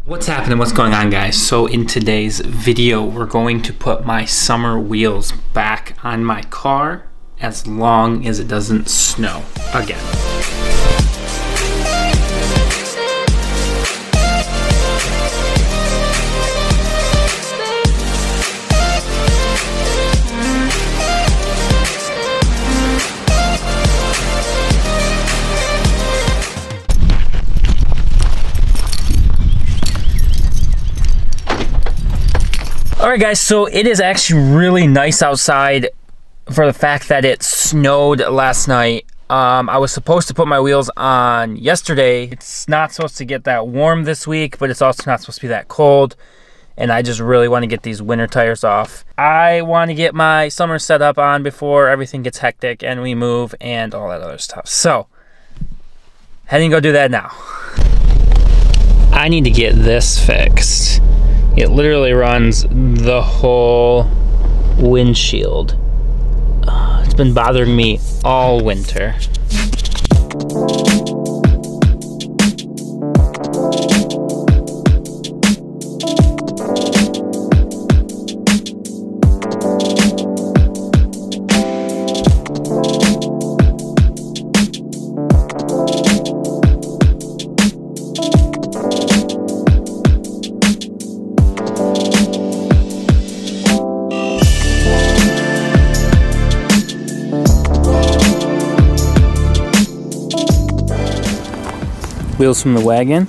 What's happening? What's going on, guys? So in today's video, we're going to put my summer wheels back on my car as long as it doesn't snow again. Alright guys, so it is actually really nice outside for the fact that it snowed last night. I was supposed to put my wheels on yesterday. It's not supposed to get that warm this week, but it's also not supposed to be that cold. And I just really want to get these winter tires off. I want to get my summer setup on before everything gets hectic and we move and all that other stuff. So, heading to go do that now. I need to get this fixed. It literally runs the whole windshield. It's been bothering me all winter. Wheels from the wagon.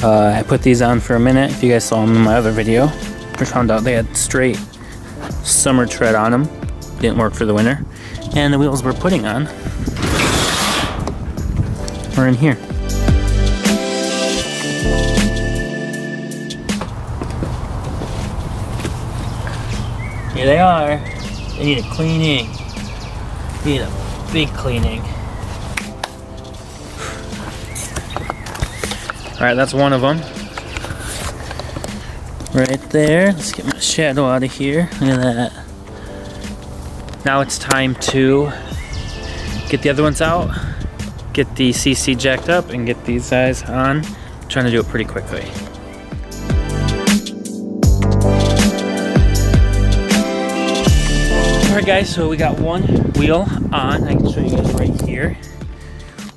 I put these on for a minute. If you guys saw them in my other video, I found out they had straight summer tread on them. Didn't work for the winter. And the wheels we're putting on are in here. Here they are. They need a cleaning. Need a big cleaning. Alright, that's one of them. Right there. Let's get my shadow out of here. Look at that. Now it's time to get the other ones out, get the CC jacked up, and get these guys on. I'm trying to do it pretty quickly. Alright guys, so we got one wheel on. I can show you guys right here.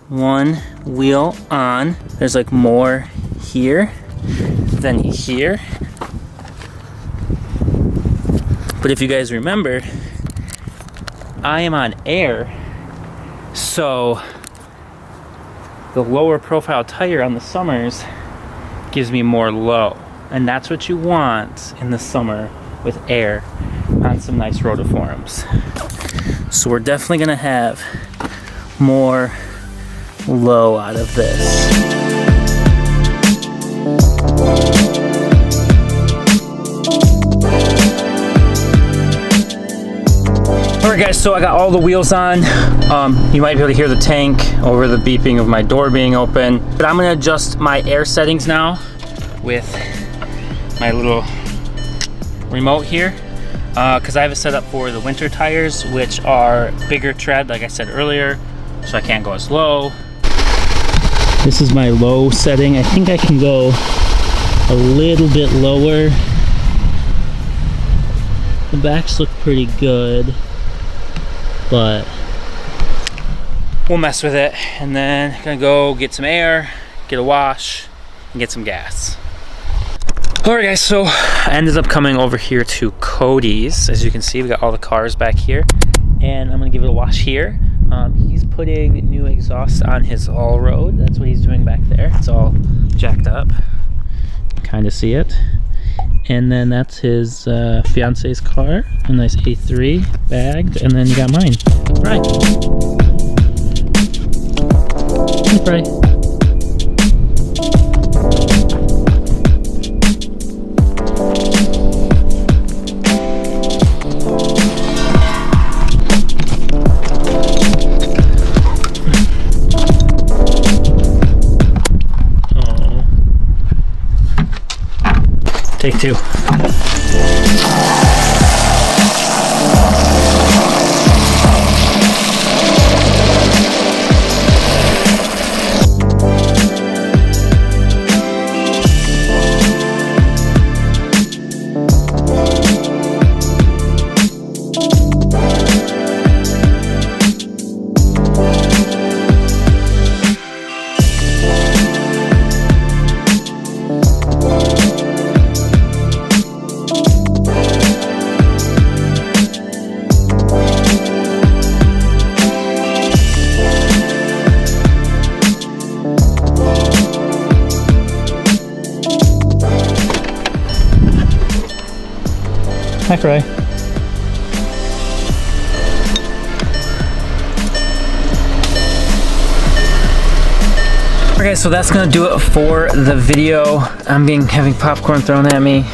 One wheel on. There's like more here than here. But if you guys remember, I am on Air, so the lower profile tire on the summers gives me more low. And that's what you want in the summer with Air on some nice rotiforms. So we're definitely gonna have more low out of this. Alright guys, so I got all the wheels on. You might be able to hear the tank over the beeping of my door being open. But I'm gonna adjust my air settings now with my little remote here. Because I have it set up for the winter tires, which are bigger tread, like I said earlier, so I can't go as low. This is my low setting. I think I can go a little bit lower. The backs look pretty good, but we'll mess with it. And then gonna go get some air, get a wash, and get some gas. Alright guys, so I ended up coming over here to Cody's. As you can see, we got all the cars back here, and I'm gonna give it a wash here. He's putting new exhaust on his all-road. That's what he's doing back there. It's all jacked up. Kind of see it. And then that's his fiance's car. A nice A3 bagged. And then you got mine. Right. Right. Take two. Hi, Troy. Okay, so that's gonna do it for the video. I'm having popcorn thrown at me.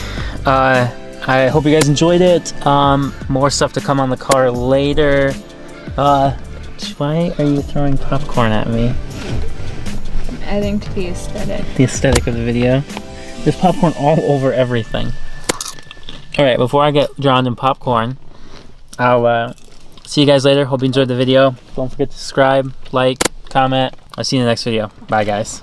I hope you guys enjoyed it. More stuff to come on the car later. Why are you throwing popcorn at me? I'm adding to the aesthetic. The aesthetic of the video. There's popcorn all over everything. Alright, before I get drowned in popcorn, I'll see you guys later. Hope you enjoyed the video. Don't forget to subscribe, like, comment. I'll see you in the next video. Bye, guys.